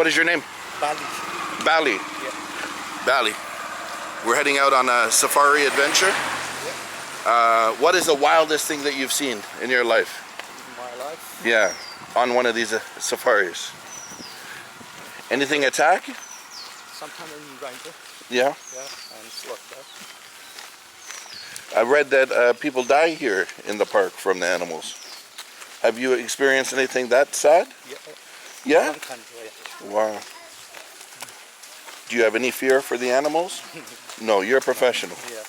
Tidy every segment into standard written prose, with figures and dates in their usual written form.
What is your name? Bali. Bali. Yeah. Bali. We're heading out on a safari adventure. Yeah. What is the wildest thing that you've seen in your life? In my life. Yeah, on one of these safaris. Anything attack? Sometimes in rhino. Yeah. Yeah, and slot that. I read that people die here in the park from the animals. Have you experienced anything that sad? Yeah. Yeah? One country. Wow. Do you have any fear for the animals? No, you're a professional. Yeah.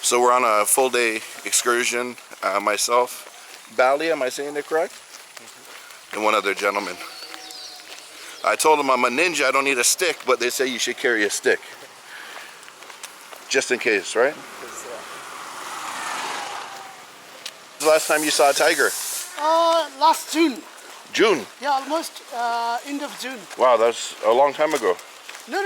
So we're on a full day excursion, myself, Bali, am I saying it correct? And one other gentleman. I told him I'm a ninja, I don't need a stick, but they say you should carry a stick. Just in case, right? The last time you saw a tiger? Last June. June? Yeah, almost end of June. Wow, that's a long time ago. No,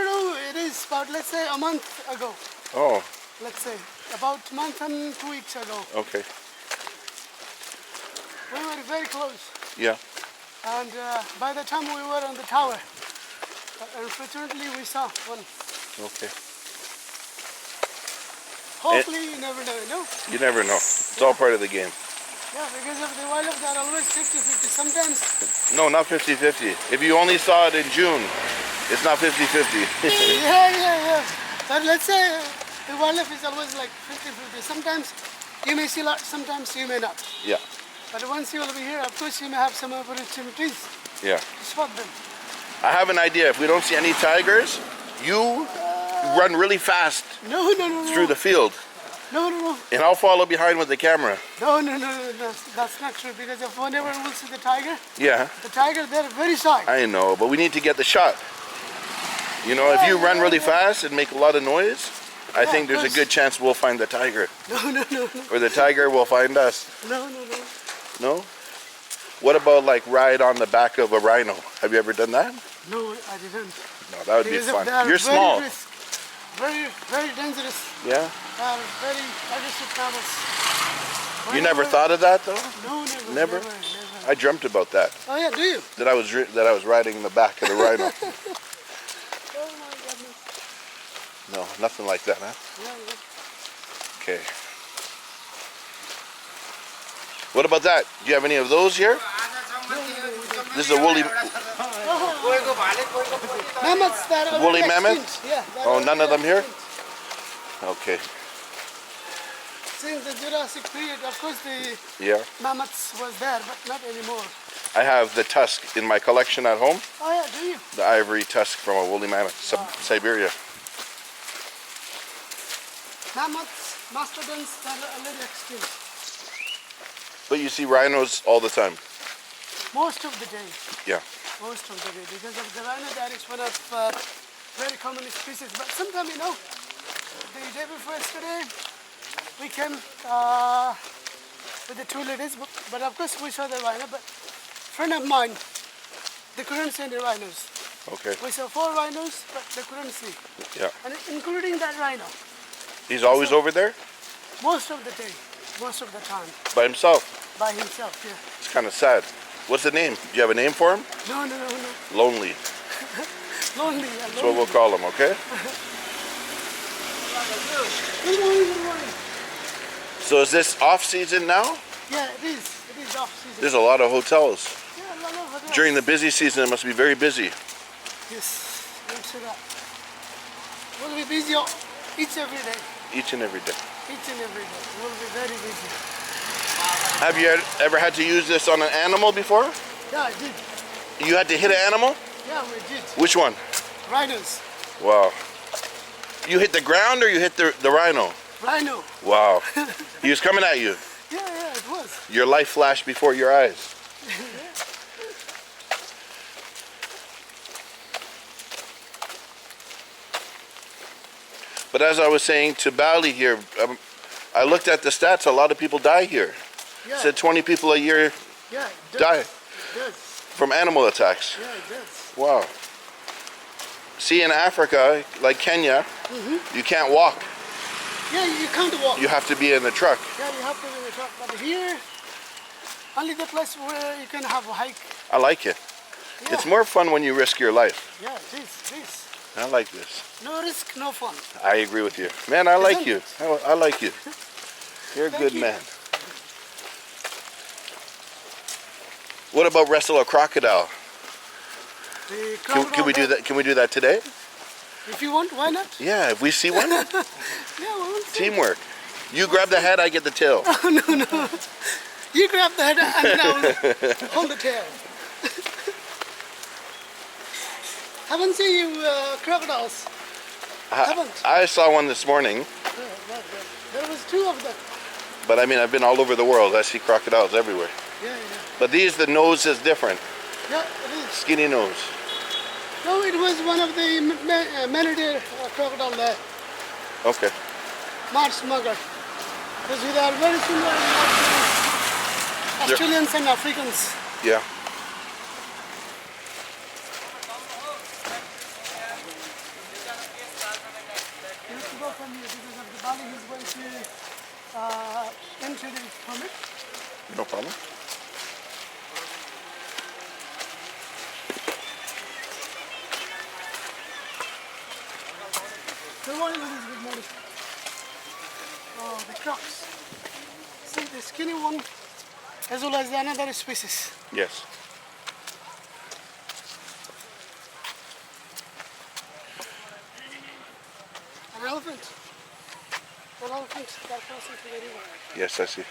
it is about, let's say, a month ago. Oh. Let's say, about a month and 2 weeks ago. Okay. We were very close. Yeah. And by the time we were on the tower, unfortunately we saw one. Okay. Hopefully you never know, no? You never know. It's all part of the game. Yeah, because of the wildlife, they're always 50-50. Sometimes... No, not 50-50. If you only saw it in June, it's not 50-50. yeah. But let's say the wildlife is always like 50-50. Sometimes you may see a lot, sometimes you may not. Yeah. But once you will be here, of course you may have some opportunities Yeah. to spot them. I have an idea. If we don't see any tigers, you run really fast No. through the field. No. And I'll follow behind with the camera. No. That's not true, because if whenever we'll see the tiger, Yeah. they're very shy. I know, but we need to get the shot. You know, if you run really fast and make a lot of noise, I think there's a good chance we'll find the tiger. No. Or the tiger will find us. No. No? What about like ride on the back of a rhino? Have you ever done that? No, I didn't. No, that would be Because fun. they are You're very small. Very dangerous. Yeah? They are very aggressive mammals. You never thought of that though? No, Never? I dreamt about that. Oh yeah, do you? That I was riding in the back of the rhino. Oh my goodness. No, nothing like that, huh? Yeah. Okay. What about that? Do you have any of those here? This is a woolly Mammoths that are woolly extinct. mammoth? Yeah. Oh, none of them here? Okay. Since the Jurassic period, of course the Yeah. mammoths was there, but not anymore. I have the tusk in my collection at home. Oh yeah, do you? The ivory tusk from a woolly mammoth, Siberia. Mammoths, mastodons, that are already extinct. But you see rhinos all the time. Most of the day. Yeah. Most of the day. Because of the rhino, that is one of very common species. But sometimes, you know, the day before yesterday, we came with the 2 ladies, but of course we saw the rhino. But a friend of mine, they couldn't see any rhinos. Okay. We saw 4 rhinos, but they couldn't see. Yeah. And including that rhino. He's always over there? Most of the day, most of the time, By himself? by himself, yeah. It's kind of sad. What's the name? Do you have a name for him? No. Lonely. Lonely, yeah, That's what we'll call him, okay? Good morning. So is this off season now? Yeah, it is. It is off season. There's a lot of hotels. Yeah, a lot of hotels. During the busy season, it must be very busy. Yes, don't say that. We'll be busy each and every day. Each and every day. Each and every day. We'll be very busy. Have you ever had to use this on an animal before? Yeah, I did. You had to hit an animal? Yeah, we did. Which one? Rhinos. Wow. You hit the ground or you hit the rhino? Rhino. Wow. He was coming at you. Yeah, it was. Your life flashed before your eyes. But as I was saying to Bali here, I looked at the stats, a lot of people die here. Yeah. Said 20 people a year Yeah, it does. die It does. from animal attacks. Yeah, it does. Wow. See, in Africa, like Kenya, you can't walk. Yeah, you can't walk. You have to be in the truck. Yeah, you have to be in the truck. But here, only the place where you can have a hike. I like it. Yeah. It's more fun when you risk your life. Yeah, this. I like this. No risk, no fun. I agree with you. Man, I like Isn't you. it? I like you. You're a Thank good you. man. What about wrestle a crocodile? The Can we do crocodile, that? Can we do that today? if you want, why not? Yeah, if we see one. Yeah, we will see. Teamwork. You grab the head, I get the tail. No. You grab the head and then I will hold the tail. Haven't seen you crocodiles. Haven't. I saw one this morning, Yeah, right. There was two of them. but I mean, I've been all over the world. I see crocodiles everywhere. Yeah. But these, the nose is different. Yeah, it is. Skinny nose. No, it was one of the many crocodile there. Okay. Mars mugger. Because they are very similar to Australians and Africans. Yeah. You have to go from here because of the Bali is going to enter the permit. No problem. Good morning, ladies. Good morning. Oh, the crocs. See the skinny one as well as the another species. Yes. An elephant. An elephant that crossing to the river. Yes, I see.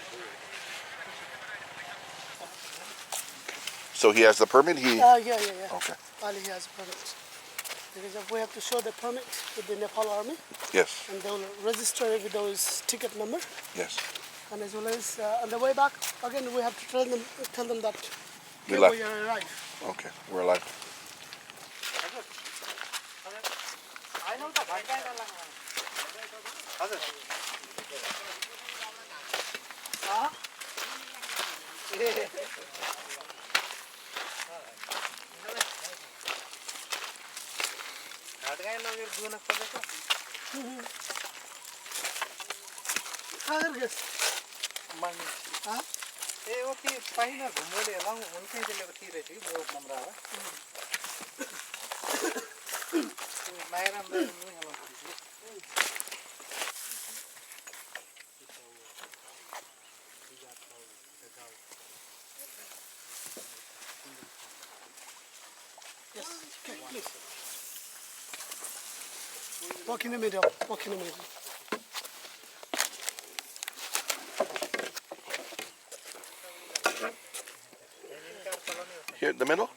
So he has the permit? Yeah. Okay. Bali has a permit. Because we have to show the permit with the Nepal army Yes. and they will register it with those ticket number. Yes. And as well as on the way back, again we have to tell them that We here left. we arrive. Okay. We're alive. Khair guys. हाँ? ए okay pine घुमोले लाउ उनकै जले बतिरे छु वो नम्रा हो मायरा में नु hello Yes. Okay, please. Walk in the middle. Walk in the middle. Here, the middle?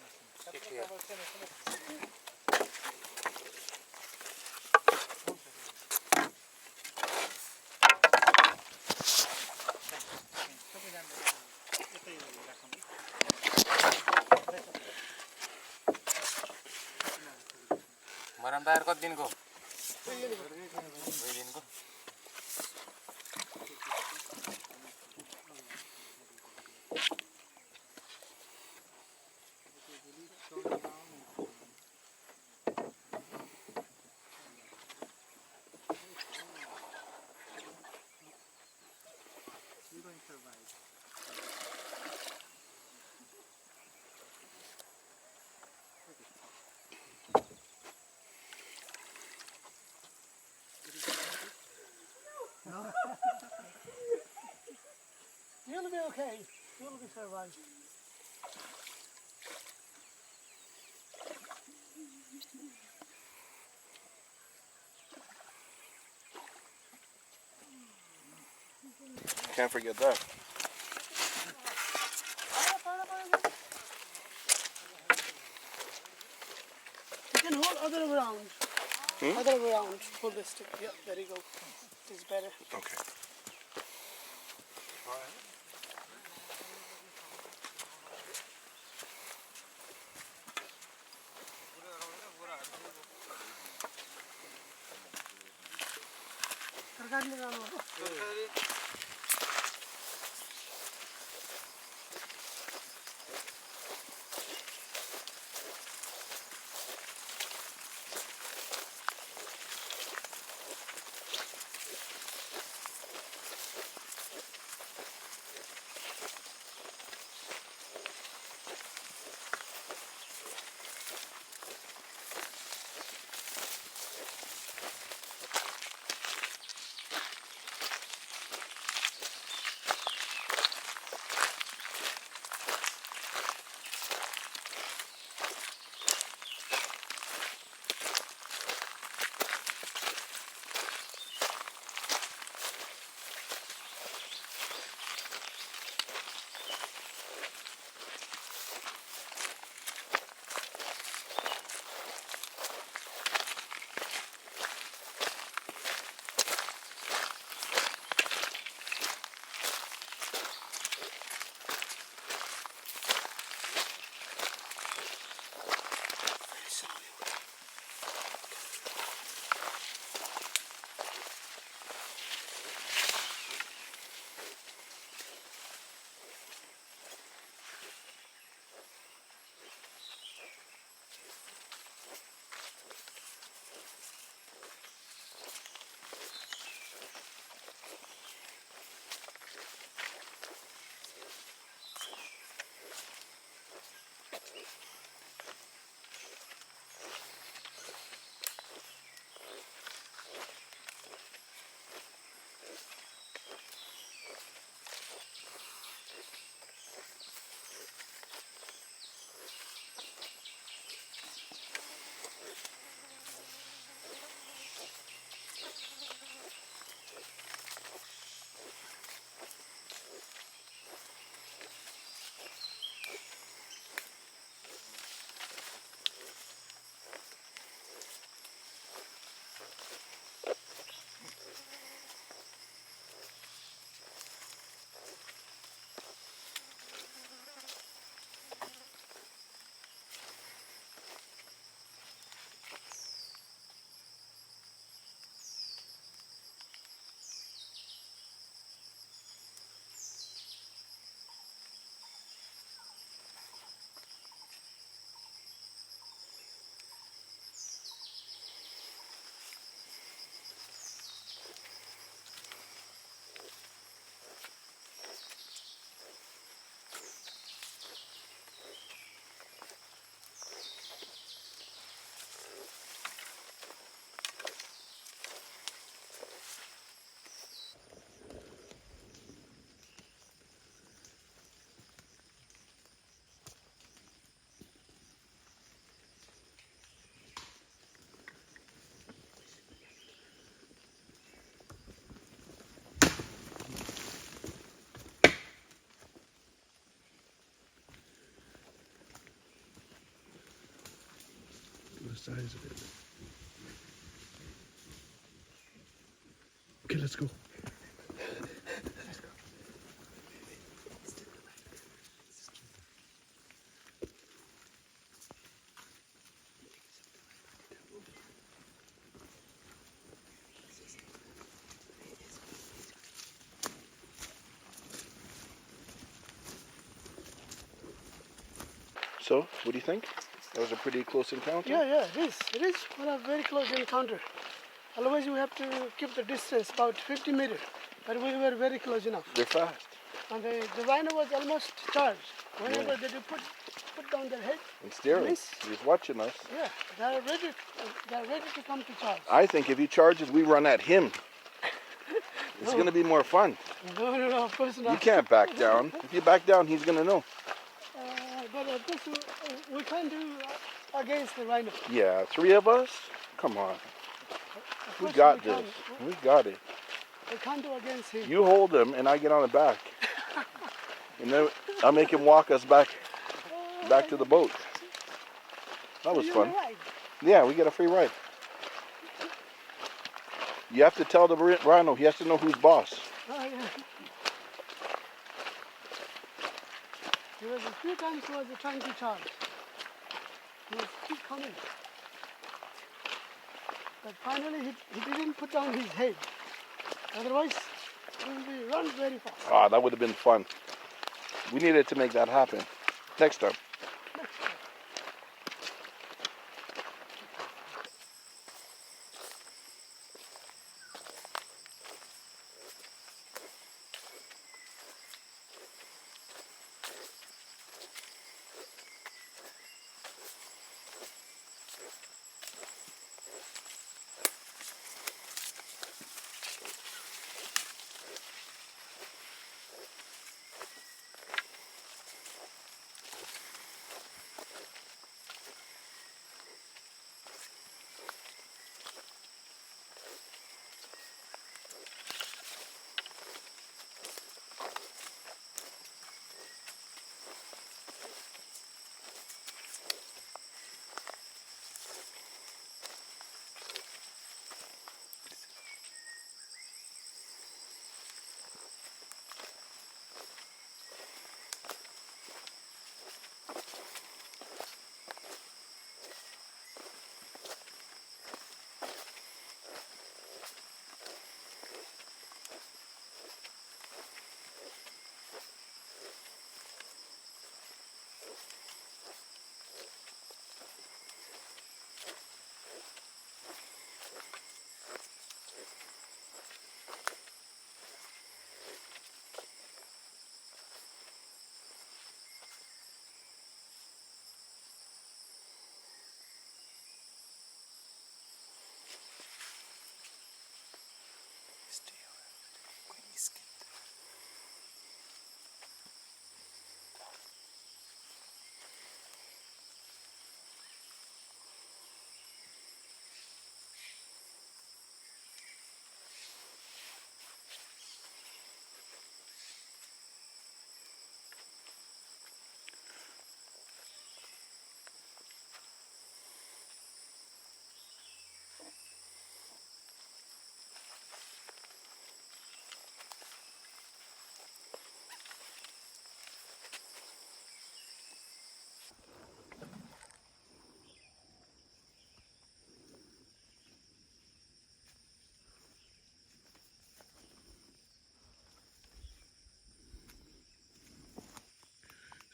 मरमदार कति दिनको 2 दिनको You'll be okay. You'll be survived. Can't forget that. You can hold other way around. Other way around. Hold the stick. Yeah, there you go. It is better. Okay. तरकारी लगाउनु हो The size of it. Okay, let's go. So, what do you think? That was a pretty close encounter? Yeah, it is. It is one of very close encounter. Otherwise, you have to keep the distance about 50 meters. But we were very close enough. They're fast. And the rhino was almost charged. Whenever they put down their head, And steering. miss. He's watching us. Yeah, they're ready to come to charge. I think if he charges, we run at him. It's going to be more fun. No, of course not. You can't back down. If you back down, he's going to know. But this we can't do against the rhino. Yeah, 3 of us? Come on. Of We course got can't. this. We got it. We can't do against him. You hold him, and I get on the back. And then I'll make him walk us back to the boat. That was fun. Right. Yeah, we get a free ride. You have to tell the rhino, he has to know who's boss. Oh, yeah. There was a few times he was trying to charge. He was keep coming. But finally he didn't put down his head. Otherwise, he will be run very fast. Ah, that would have been fun. We needed to make that happen. Next time.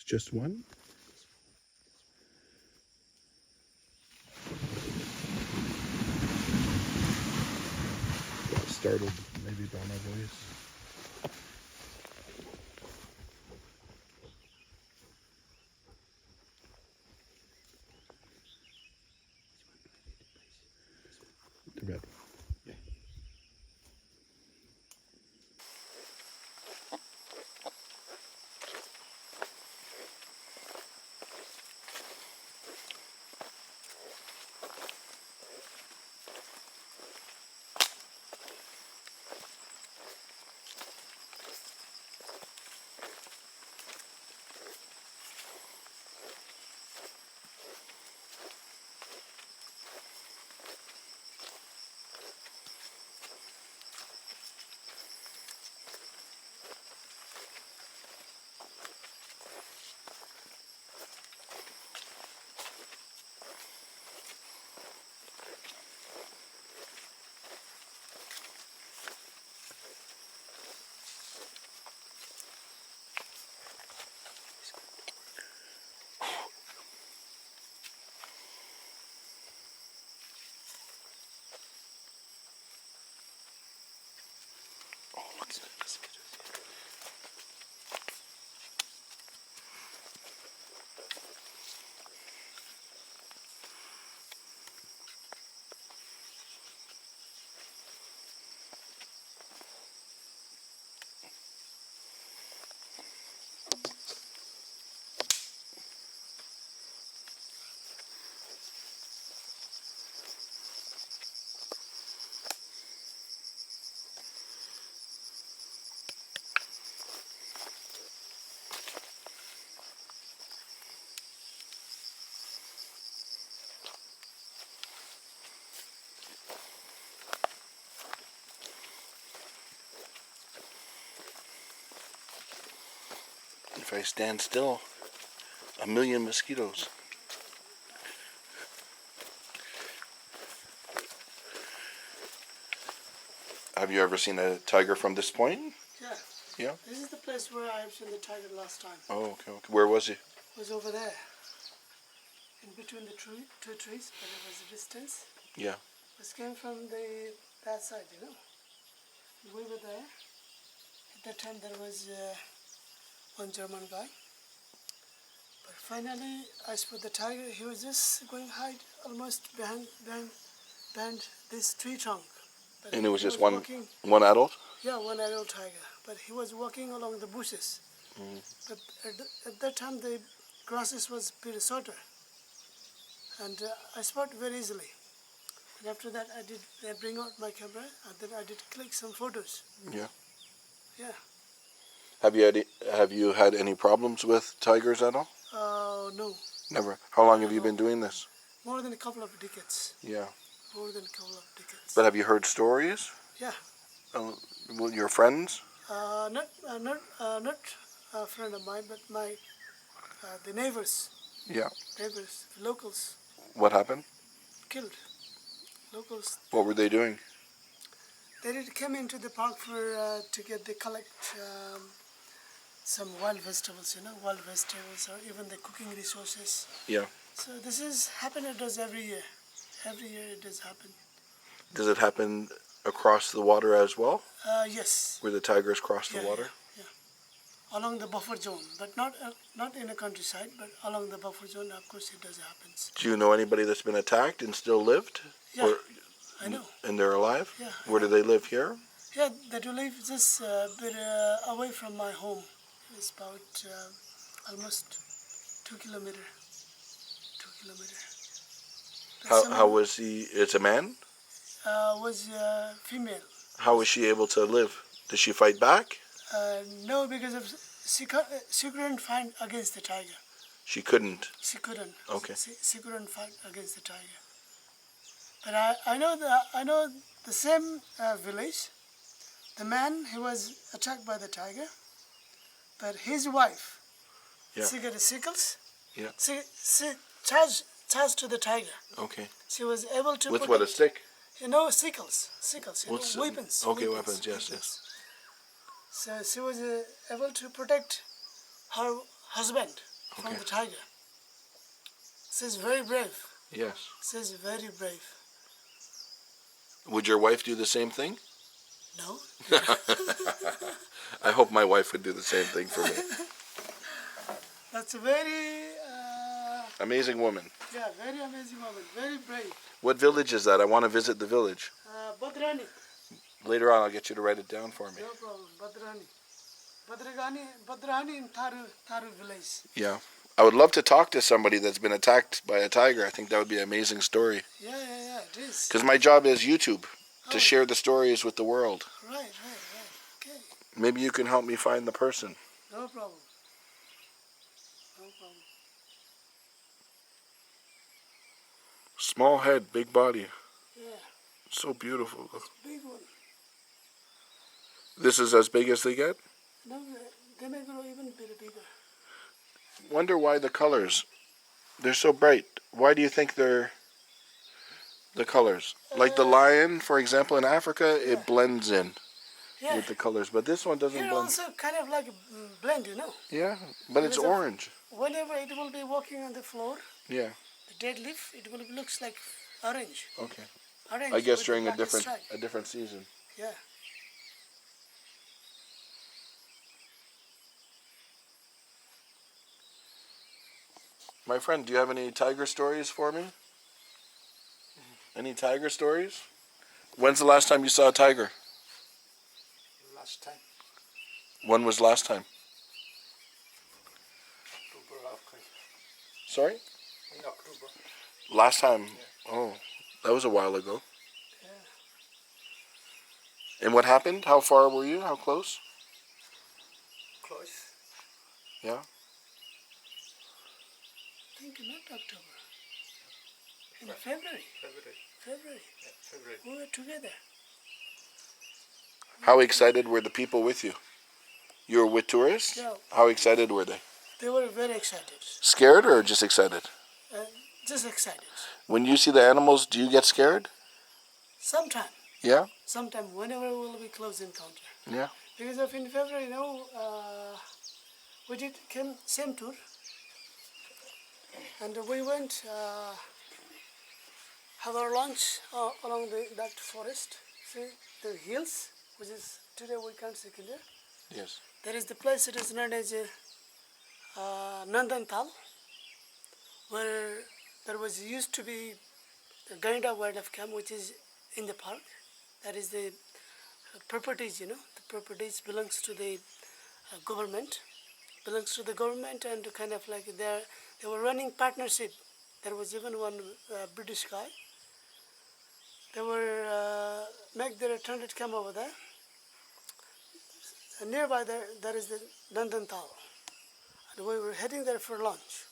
just one? Got startled maybe by my voice. The red one. Yeah. Oh, look at the mosquitoes. If I stand still, 1,000,000 mosquitoes. Have you ever seen a tiger from this point? Yeah. Yeah? This is the place where I have seen the tiger last time. Oh, okay, okay. Where was he? It was over there. In between the two trees, but it was a distance. Yeah. It came from that side, you know. We were there. At that time there was one German guy. But finally I spot the tiger. He was just going hide almost behind this tree trunk. But And it was he just one adult? Yeah, one adult tiger. But he was walking along the bushes. But at that time the grasses was pretty shorter. And I spot very easily. And after that I bring out my camera and then I did click some photos. Yeah. Yeah. Have you had any problems with tigers at all? No. Never. How long have you been doing this? More than a couple of decades. Yeah. More than a couple of decades. But have you heard stories? Yeah. Your friends? Not a friend of mine, but the neighbors. Yeah. Neighbors, locals. What happened? Killed. Locals. What were they doing? They did come into the park to collect some wild vegetables, wild vegetables or even the cooking resources. Yeah. So this is it does every year. Every year it does happen. Does it happen across the water as well? Yes. Where the tigers cross the water? Yeah. Along the buffer zone, but not in the countryside, but along the buffer zone, of course it does happen. Do you know anybody that's been attacked and still lived? Yeah, I know. And they're alive? Yeah. Where do they live, here? Yeah, they do live just a bit away from my home. It's about almost 2 kilometers. 2 kilometers. How was he? It's a man? Was female. How was she able to live? Did she fight back? No, because she couldn't fight against the tiger. She couldn't? She couldn't. Okay. She couldn't fight against the tiger. But I know the same village. The man, he was attacked by the tiger, but his wife, she got the sickles. Yeah. She charged to the tiger. Okay. She was able to. With what, a stick? Sickles. Weapons. Okay, weapons. Yes. So she was able to protect her husband. from the tiger. She's very brave. Yes. She's very brave. Would your wife do the same thing? No? I hope my wife would do the same thing for me. That's a very, Amazing woman. yeah, very amazing woman. Very brave. What village is that? I want to visit the village. Badrani. Later on, I'll get you to write it down for me. No problem. Badrani. Badrani in Tharu village. Yeah. I would love to talk to somebody that's been attacked by a tiger. I think that would be an amazing story. Yeah, it is. Because my job is YouTube, to share the stories with the world. Right. Okay. Maybe you can help me find the person. No problem. No problem. Small head, big body. Yeah, So beautiful. big one. This is as big as they get? No, they may grow even bigger. Wonder why the colors. They're so bright. Why do you think they're the colors? Like the lion, for example, in Africa, it blends in Yeah. with the colors. But this one doesn't Here blend. also kind of like a blend, you know. Yeah, but it's Because of- orange. Whenever it will be walking on the floor, Yeah, the dead leaf, it will looks like orange. okay. Orange. I guess with during a black stripe. different season. Yeah. My friend, do you have any tiger stories for me? Any tiger stories? When's the last time you saw a tiger? Last time, When was last time? October, okay. Sorry? In October. Last time? Oh, that was a while ago. Yeah. And what happened? How far were you? How close? Close. Yeah? I think not October. In February. February. Yeah, February. We were together. How excited were the people with you? You were with tourists? Yeah. How excited were they? They were very excited. Scared or just excited? Just excited. When you see the animals, do you get scared? Sometime. Yeah? Sometime, whenever will be close encounter. Yeah. Because of in February, you know, we came same tour. And we went have our lunch along that forest. See the hills, which is today we can't see clear. Yes. There is the place that is known as Nandantal, where there was used to be the Gainda wildlife camp, which is in the park. That is the properties, you know. The properties belongs to the government. Belongs to the government, and kind of like they were running partnership. There was even one British guy. They were make their attendant come over there. And nearby there is the Nandantal. And we were heading there for lunch.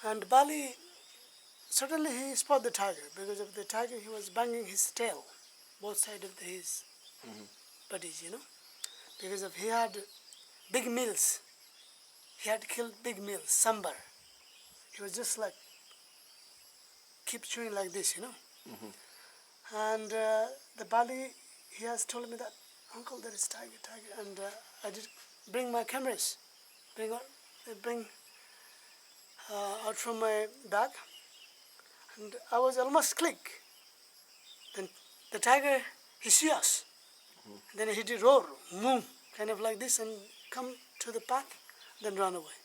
And Bali, suddenly he spotted the tiger. Because of the tiger, he was banging his tail, both sides of his bodies, you know. Because of he had big meals. He had killed big meals, sambar. He was just like, keep chewing like this, you know. And the Bali, he has told me that, uncle, there is tiger. And I did bring my cameras, bring out from my bag. And I was almost click. Then the tiger, he see us. Then he did roar, moo, kind of like this, and come to the path, then run away.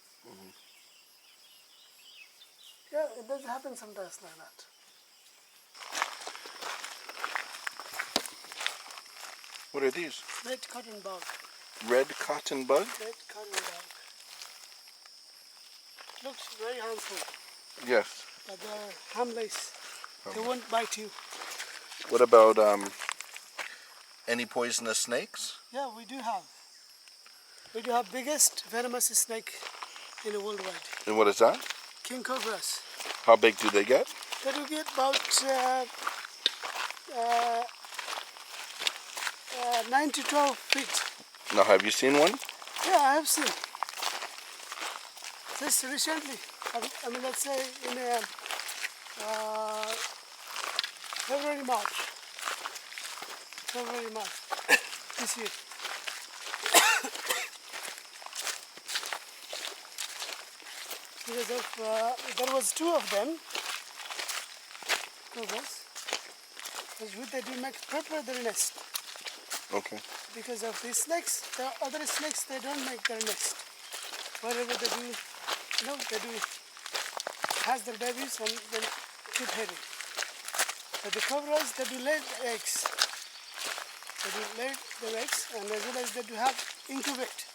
Yeah, it does happen sometimes like that. What are these? Red cotton bug. Red cotton bug? Red cotton bug. Looks very harmful, Yes. but they're harmless. They won't bite you. What about any poisonous snakes? Yeah, we do have. We do have biggest venomous snake in the worldwide. And what is that? King cobras. How big do they get? They do get about 9 to 12 feet. Now, have you seen one? Yeah, I have seen. Just recently, I mean, let's say in February, March this year. because of there was two of them, cobras, which they do make prepare their nest. Okay. Because of these snakes, the other snakes, they don't make their nest. Whatever they do, they do has their babies and then keep heading. But the cobras, they do lay eggs. They do lay their eggs, and as well as they do have incubate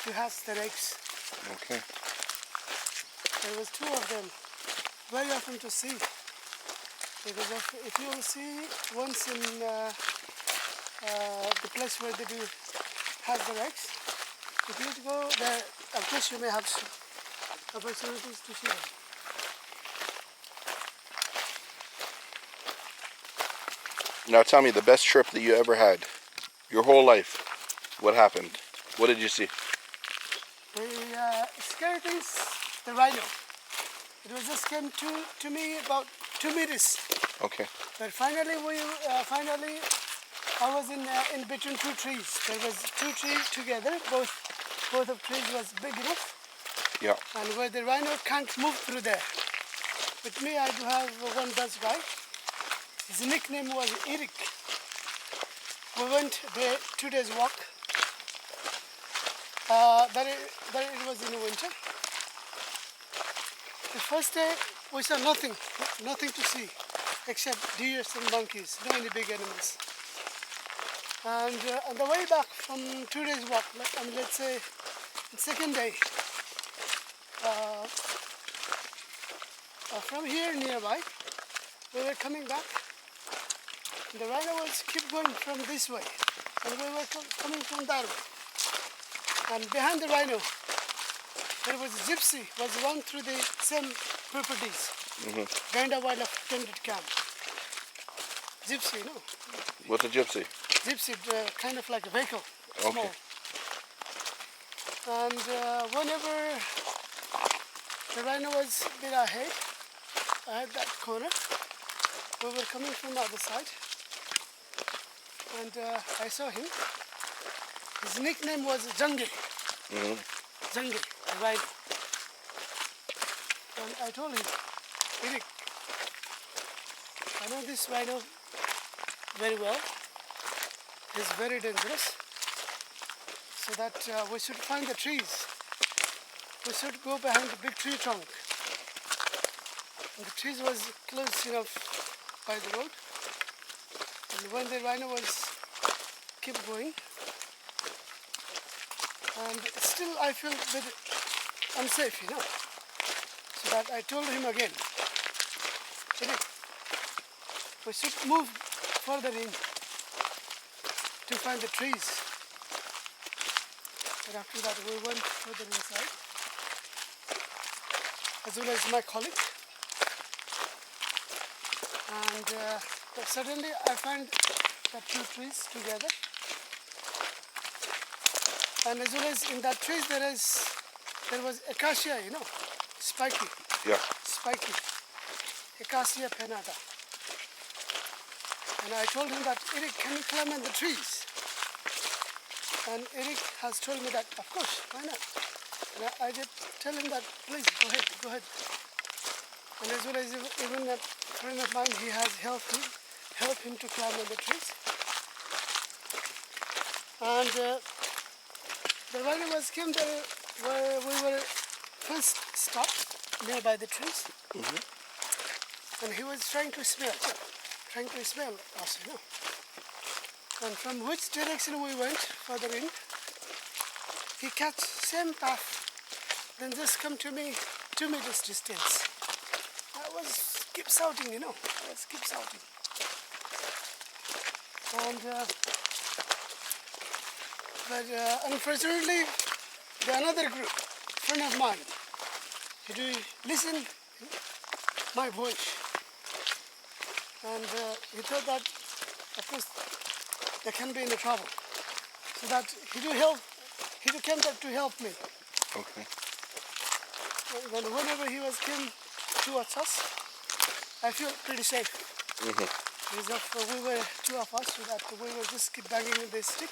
to hatch their eggs. Okay. There was two of them, very often to see. Because if you will see once in the place where they do have their eggs, if you go there, of course you may have opportunities to see them. Now tell me the best trip that you ever had, your whole life. What happened? What did you see? The scary things, the rhino. It was just came to me about 2 meters. Okay. But finally, I was in between two trees. There was two trees together. Both of trees was big enough. Yeah. And where the rhino can't move through there. With me, I do have one Dutch guy. His nickname was Erik. We went there 2 days walk. But it was in the winter. The first day we saw nothing to see except deer and monkeys, no any big animals. And on the way back from 2 days walk, let's say the second day, from here nearby, we were coming back. The rhino was keep going from this way, and we were coming from that way. And behind the rhino, there was a gypsy, was run through the same properties. Gainda Wildlife Protected Camp. Gypsy, you know. What's a gypsy? Gypsy, kind of like a vehicle, Okay. small. And whenever the rhino was a bit ahead, I had that corner. We were coming from the other side, and I saw him. His nickname was Jange. Jange, the rhino. And I told him, Erik, I know this rhino very well. He's very dangerous. So that we should find the trees. We should go behind the big tree trunk. And the trees was close enough by the road. And when the rhino was keep going, and still I feel a bit unsafe, you know. So that I told him again, we should move further in to find the trees. And after that we went further inside, as well as my colleague. And but suddenly I find the two trees together. And as well as in that trees there was acacia, you know, spiky. Yeah. Spiky. Acacia pennata. And I told him that, Erik, can you climb on the trees? And Erik has told me that, of course, why not? And I did tell him that, please, go ahead. And as well as even a friend of mine, he has helped him to climb on the trees. And the rhino was came there where we were first stopped, nearby the trees. And he was trying to smell us, you know. And from which direction we went further in, he catch same path, then just come to me 2 meters distance. I was keep shouting, you know. And but unfortunately, another group, friend of mine, he do listen my voice, and he thought that, of course, there can be any trouble, so that he do came there to help me. Okay. And whenever he was came towards us, I feel pretty safe. Because we were two of us, so that we were just keep banging with the stick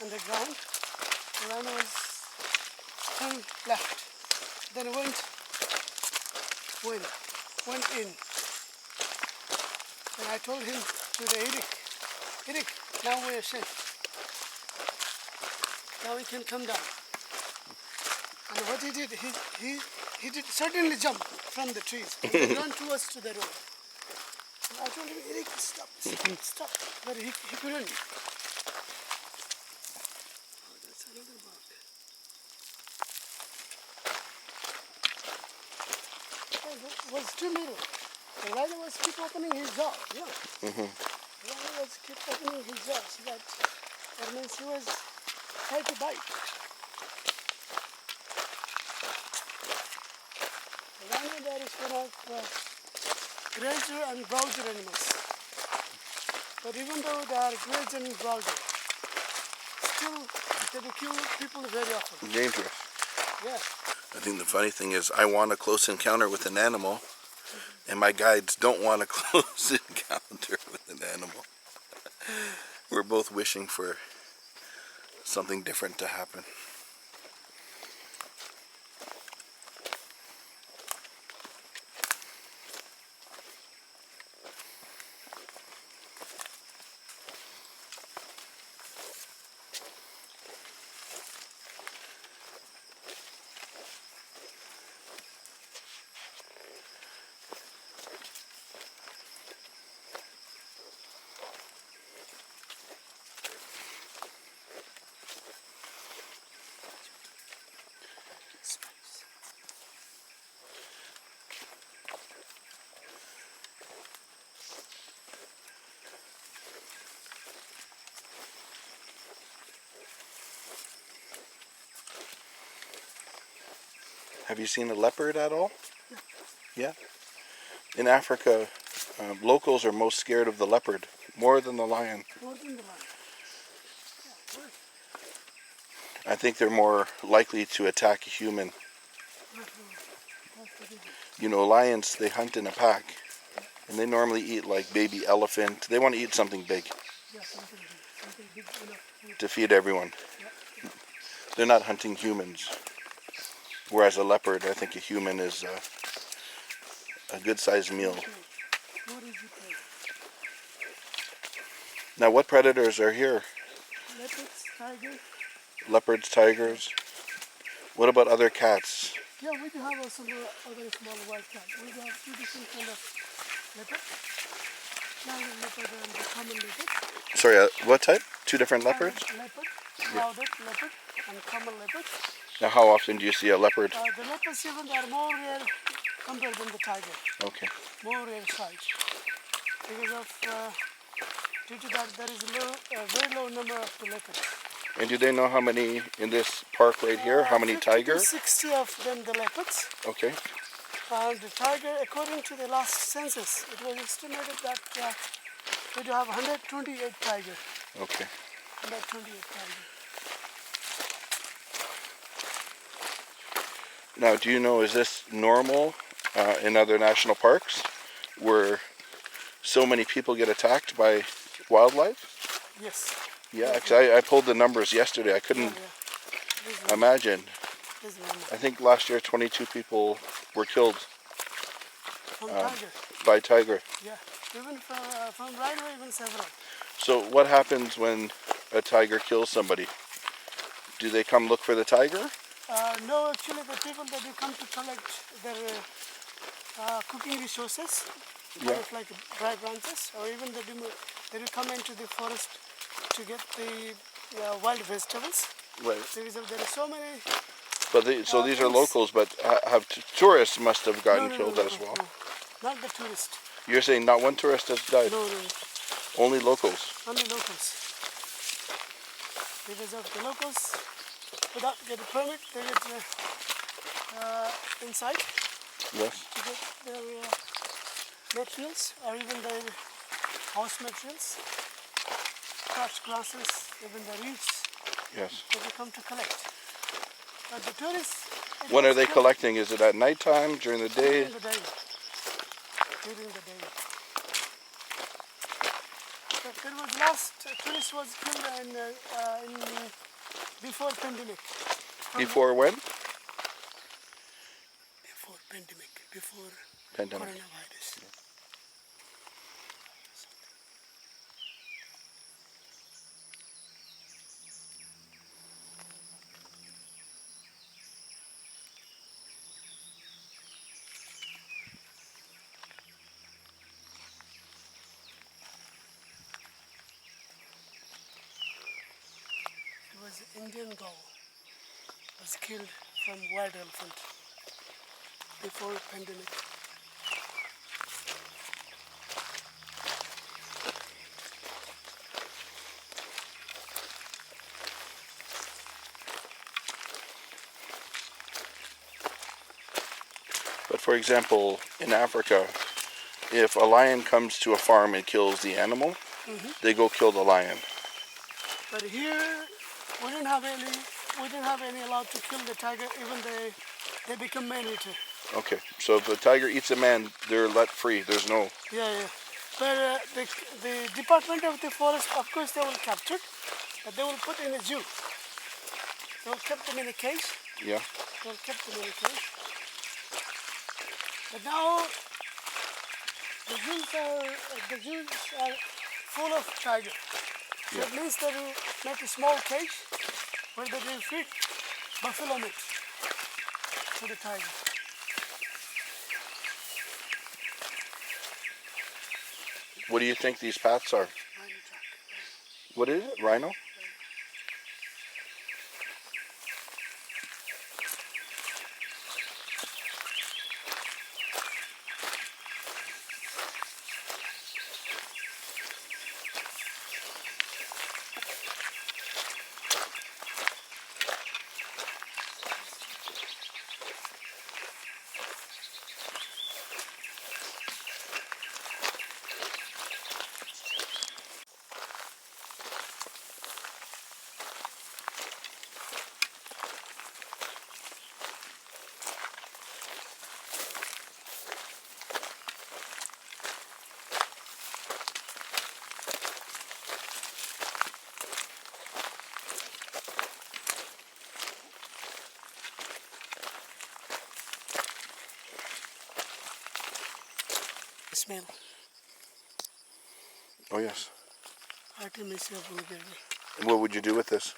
on the ground. The rhino was turned left. then went in. And I told him to the Eric, now we are safe. Now we can come down. And what he did, he did certainly jump from the trees and he ran towards to the road. And I told him, Eric, stop. But he couldn't. Oh, that's another bug. It was too little. The rhino was keep opening his jaw. Yeah. Mm-hmm. The rhino was keep opening his jaw. So that means he was trying to bite. The rhino there is one of grazer and browser animals. But even though they are grazer and browser, still they will kill people very often. Dangerous. Yeah. I think the funny thing is I want a close encounter with an animal, and my guides don't want a close encounter with an animal. We're both wishing for something different to happen. Have you seen a leopard at all? Yeah. In Africa, locals are most scared of the leopard, more than the lion. More than the lion. I think they're more likely to attack a human. You know, lions, they hunt in a pack, and they normally eat like baby elephant. They want to eat something big Yeah, something big enough. to feed everyone. They're not hunting humans. Whereas a leopard, I think a human is a good-sized meal. Now, what predators are here? Leopards, tigers. Leopards, tigers. What about other cats? Yeah, we do have also other small white cats. We do have two different kind of leopard. Giant leopard and the common leopard. Sorry, what type? Two different leopards? Leopard, clouded leopard, and common leopard. Now, how often do you see a leopard? The leopards even are more rare compared than the tiger. Okay. More rare size. Because of due to that, there is a very low number of the leopards. And do they know how many in this park right here? How many 50 to tigers? 60 of them the leopards. Okay. And the tiger, according to the last census, it was estimated that we do have 128 tigers. Okay. 128 tigers. Now, do you know, is this normal in other national parks where so many people get attacked by wildlife? Yes. Yeah, because I pulled the numbers yesterday. I couldn't imagine. I think last year 22 people were killed From tiger. by tiger. Yeah. Even from Rhino, even several. So what happens when a tiger kills somebody? Do they come look for the tiger? No, actually the people that do come to collect their cooking resources, kind of like dry branches, or even they do come into the forest to get the wild vegetables. Right. Because there are so many. But so these are locals, but tourists must have gotten killed as well. No. Not the tourist. You're saying not one tourist has died? No. Only locals? Only locals. Because of the locals, without getting a permit, they get inside Yes. to get their materials or even their house materials, crafts, glasses, even the reeds. Yes. They will come to collect. But the tourists... When are they collecting? Is it at nighttime, during the day? During the day. During the day. But there was last tourist was killed in before pandemic. Before when? pandemic, before Pandemic. coronavirus. It was Indian cow was killed from wild elephant before pandemic. But for example, in Africa, if a lion comes to a farm and kills the animal, they go kill the lion. But here we didn't have any allowed to kill the tiger, even they become man-eater. Okay, so if a tiger eats a man, they're let free. There's no... Yeah. But the Department of the Forest, of course, they will capture, but they will put in a zoo. They will keep them in a cage. Yeah. They will keep them in a cage. But now the zoos are full of tigers. So it means that you make a small cage where they will feed buffalo meat to the tiger. What do you think these paths are? Rhino track. What is it? Rhino? Smell. Oh, yes. I can myself will get it. And what would you do with this?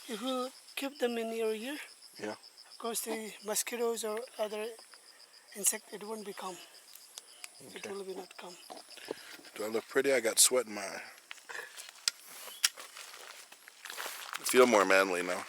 If you keep them in your ear, Yeah. of course the mosquitoes or other insect, it won't become. It will be not come. Do I look pretty? I got sweat in my eye. I feel more manly now.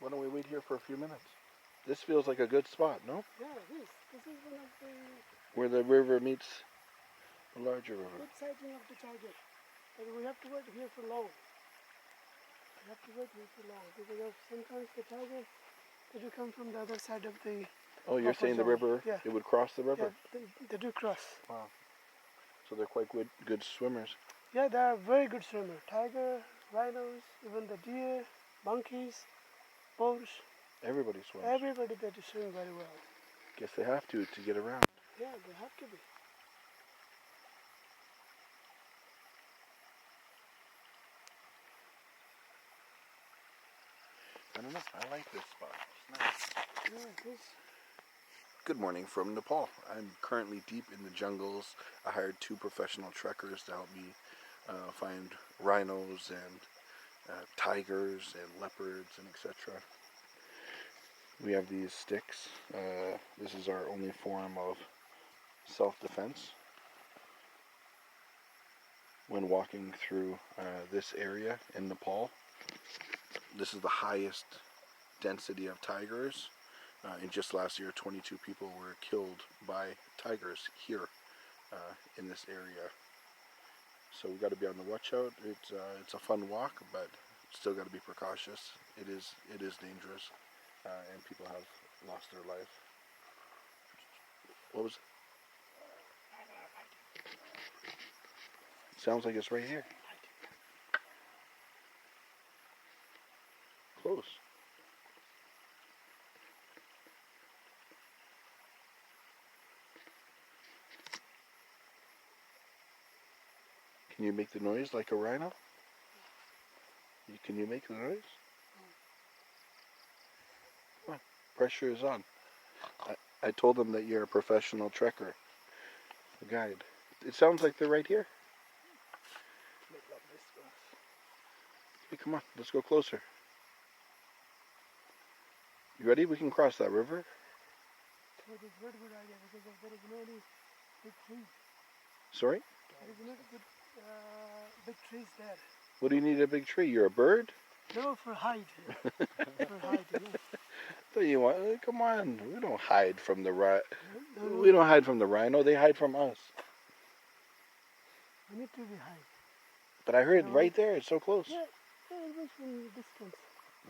Why don't we wait here for a few minutes? This feels like a good spot, no? Yeah, this is one of the Where the river meets the larger river. good sighting of the tiger. But we have to wait here for long. We have to wait here for long because of sometimes the tiger they do come from the other side of the. Oh, you're saying the zone. river, Yeah. it would cross the river? Yeah, they do cross. Wow. So they're quite good swimmers. Yeah, they are very good swimmers. Tiger, rhinos, even the deer, monkeys, bulls. Everybody swims. Everybody that is swim very well. Guess they have to get around. Yeah, they have to be. I don't know. I like this spot. It's nice. Yeah, it is. Good morning from Nepal. I'm currently deep in the jungles. I hired 2 professional trekkers to help me find rhinos and tigers and leopards and etc. We have these sticks. This is our only form of self-defense when walking through this area in Nepal. This is the highest density of tigers. And just last year, 22 people were killed by tigers here in this area. So we got to be on the watch out. It's a fun walk, but still got to be precautious. It is dangerous, and people have lost their life. What was it? Sounds like it's right here. Close. Can you make the noise like a rhino? Can you make the noise? Come on. Pressure is on. I told them that you're a professional trekker, a guide. It sounds like they're right here. Hey, come on, let's go closer. You ready? We can cross that river. That is very good idea because there is no any big trees. Sorry? There is not good big trees there. What do you need a big tree? You're a bird? No, for hide. For hide, yeah. What do you want? Come on, we don't hide from the No. We don't hide from the rhino. They hide from us. We need to be hide. But I heard No. right there. It's so close. Yeah, it was from distance.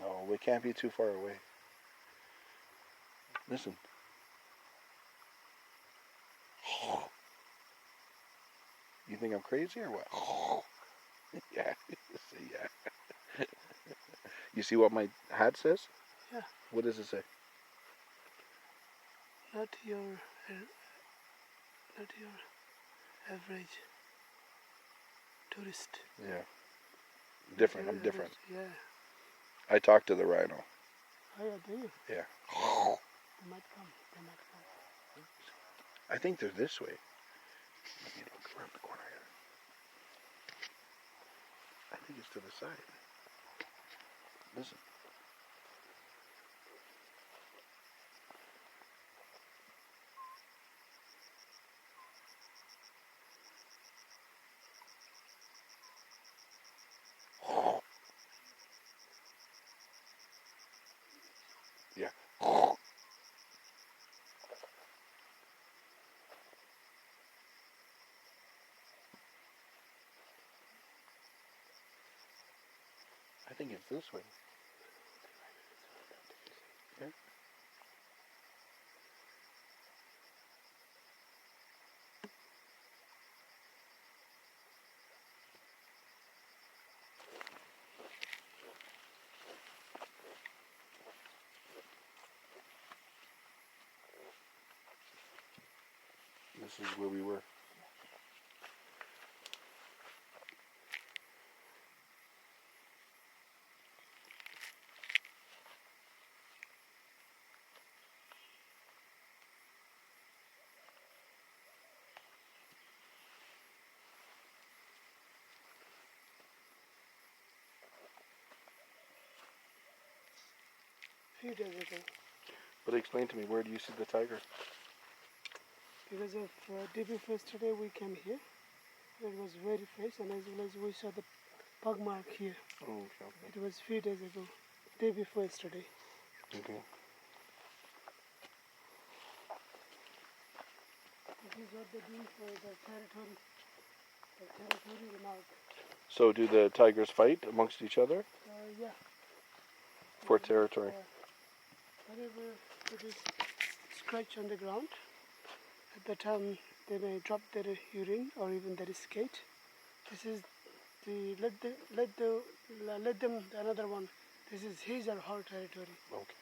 No, we can't be too far away. Listen. You think I'm crazy or what? Yeah. Yeah. You see what my hat says? Yeah. What does it say? Not your average tourist. Yeah. Different. I'm different. Yeah. I talked to the rhino. Oh yeah, do you? Yeah. They might come. They might come. I think they're this way. Let me look around the corner here. I think it's to the side. Listen. Yeah. I think it's this way. Yeah. This is where we were. Few days ago. But explain to me, where do you see the tiger? Because of day before yesterday we came here. It was very fresh, and as well as we saw the pug mark here. Oh, okay. It was few days ago, day before yesterday. Okay. This is what they do for the territory mark. So do the tigers fight amongst each other Yeah. for territory? Whenever it is scratch on the ground, at the time they may drop their urine or even their skate. This is the let them another one. This is his or her territory. Okay.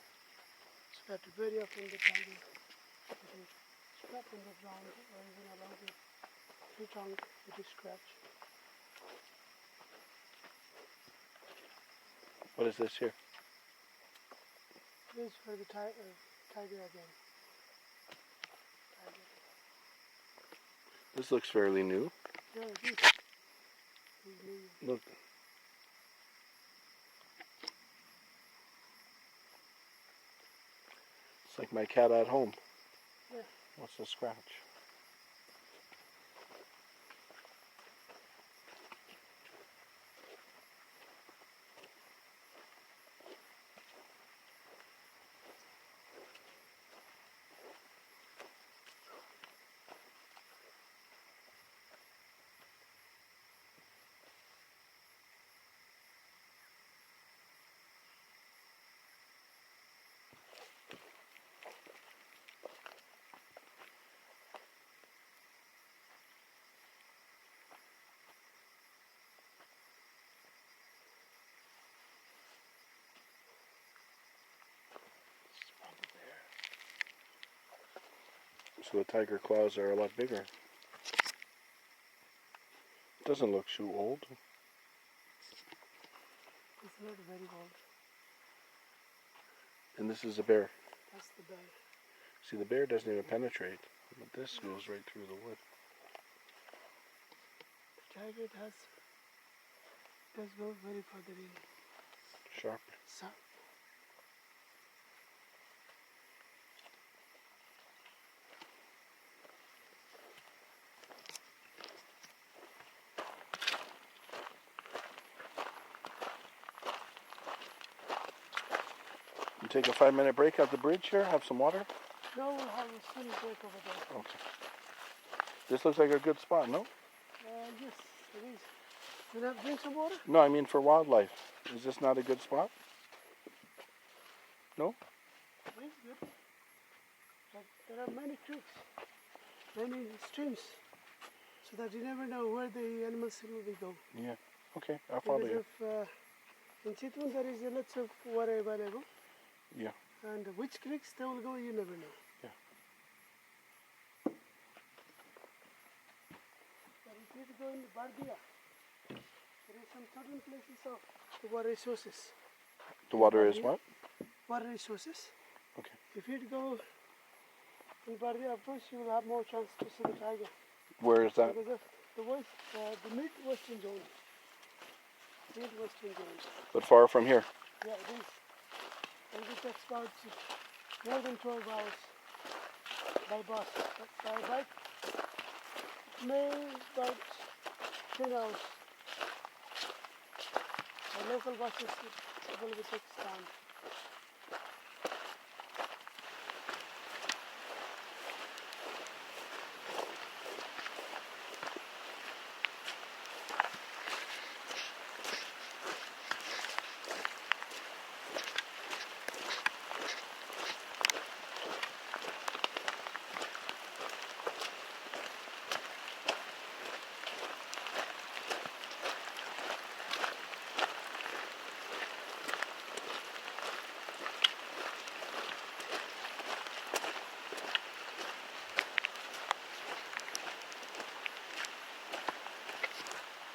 So that very often the tiger will scratch on the ground or even along the tree trunk it is scratch. What is this here? This is for the tiger again. Tiger. This looks fairly new. Yeah, it is. Look. It's like my cat at home. Yeah. What's the scratch? So the tiger claws are a lot bigger. Doesn't look too old. It's not very old. And this is a bear. That's the bear. See, the bear doesn't even penetrate, but this goes right through the wood. The tiger does go very further in. Sharp. So, You take a 5-minute break at the bridge here, have some water? no, we'll have a swim break over there. Okay. This looks like a good spot, no? Yes, it is. You want to drink some water? No, I mean for wildlife. Is this not a good spot? No? It is good. But there are many creeks, many streams, so that you never know where the animals will go. Yeah. Okay, I'll follow you. Because in Chitwan there is lots of water available. Yeah. And which creeks they will go, you never know. Yeah. But if you go in Bardia, there is some certain places of the water resources. The water is what? Water resources. Okay. If you go in Bardia, of course you will have more chance to see the tiger. Where is that? Because of the mid-western zone. Mid-western zone. But far from here. Yeah, it is. And it takes about more than 12 hours by bus. But by bike, it may about 10 hours. By local buses, it will take time.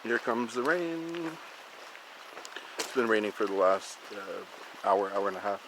Here comes the rain. It's been raining for the last hour and a half.